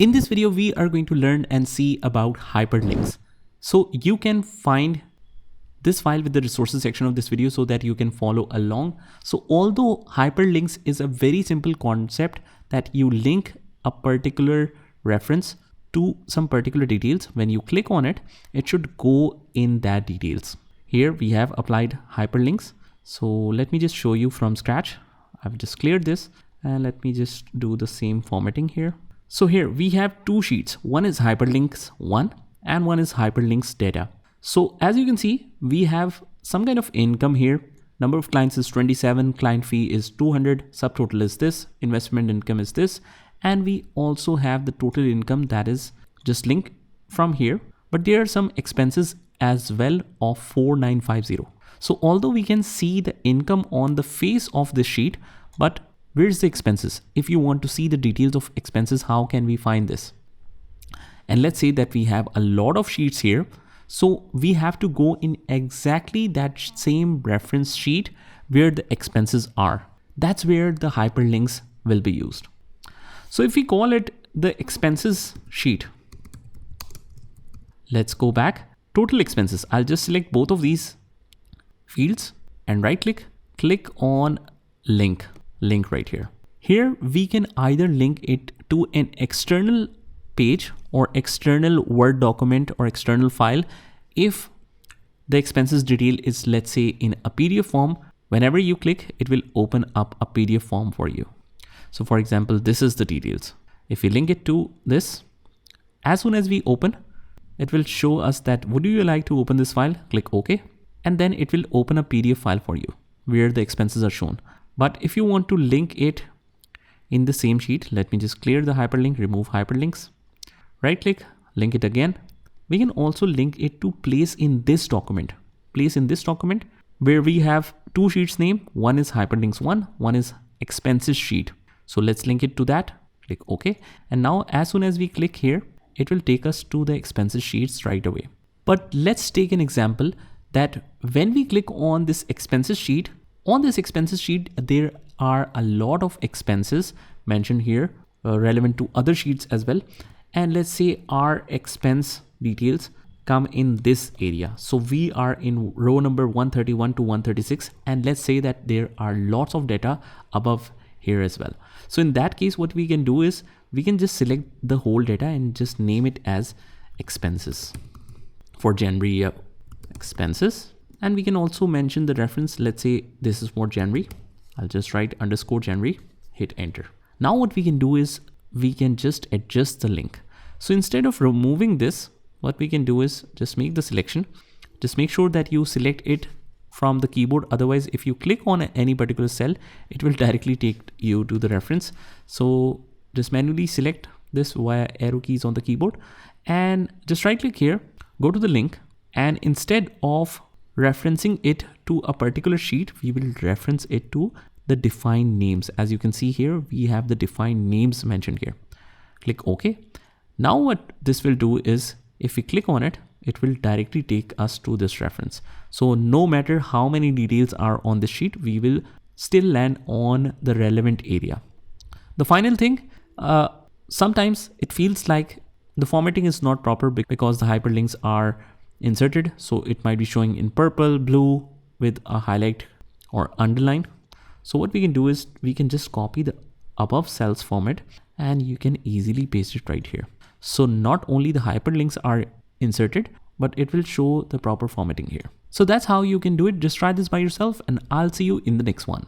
In this video, we are going to learn and see about hyperlinks. So you can find this file with the resources section of this video so that you can follow along. So although hyperlinks is a very simple concept that you link a particular reference to some particular details, when you click on it, it should go in that details. Here we have applied hyperlinks. So let me just show you from scratch. I've just cleared this and let me just do the same formatting here. So here we have two sheets. One is hyperlinks 1 and one is hyperlinks data. So as you can see, we have some kind of income here. Number of clients is 27, client fee is 200, subtotal is this, investment income is this, and we also have the total income that is just linked from here. But there are some expenses as well of 4950. So although we can see the income on the face of this sheet, but where's the expenses? If you want to see the details of expenses, how can we find this? And let's say that we have a lot of sheets here. So we have to go in exactly that same reference sheet where the expenses are. That's where the hyperlinks will be used. So if we call it the expenses sheet, let's go back. Total expenses. I'll just select both of these fields and right click on link right here. Here we can either link it to an external page or external Word document or external file. If the expenses detail is, let's say, in a PDF form, whenever you click, it will open up a PDF form for you. So for example, this is the details. If we link it to this, as soon as we open, it will show us that would you like to open this file? Click OK. And then it will open a PDF file for you where the expenses are shown. But if you want to link it in the same sheet, let me just clear the hyperlink, remove hyperlinks, right click, link it again. We can also link it to place in this document. Place in this document where we have two sheets name. One is hyperlinks 1, one is expenses sheet. So let's link it to that. Click OK. And now as soon as we click here, it will take us to the expenses sheets right away. But let's take an example that when we click on this expenses sheet, on this expenses sheet, there are a lot of expenses mentioned here relevant to other sheets as well. And let's say our expense details come in this area. So we are in row number 131 to 136. And let's say that there are lots of data above here as well. So in that case, what we can do is we can just select the whole data and just name it as expenses for January expenses. And we can also mention the reference. Let's say this is for January. I'll just write _January, hit enter. Now what we can do is we can just adjust the link. So instead of removing this, what we can do is just make the selection. Just make sure that you select it from the keyboard. Otherwise, if you click on any particular cell, it will directly take you to the reference. So just manually select this via arrow keys on the keyboard and just right click here, go to the link, and instead of referencing it to a particular sheet, we will reference it to the defined names. As you can see here, we have the defined names mentioned here. Click OK. Now what this will do is if we click on it, it will directly take us to this reference. So no matter how many details are on this sheet, we will still land on the relevant area. The final thing, sometimes it feels like the formatting is not proper because the hyperlinks are inserted. So it might be showing in purple, blue with a highlight or underline. So what we can do is we can just copy the above cells format and you can easily paste it right here. So not only the hyperlinks are inserted, but it will show the proper formatting here. So that's how you can do it. Just try this by yourself and I'll see you in the next one.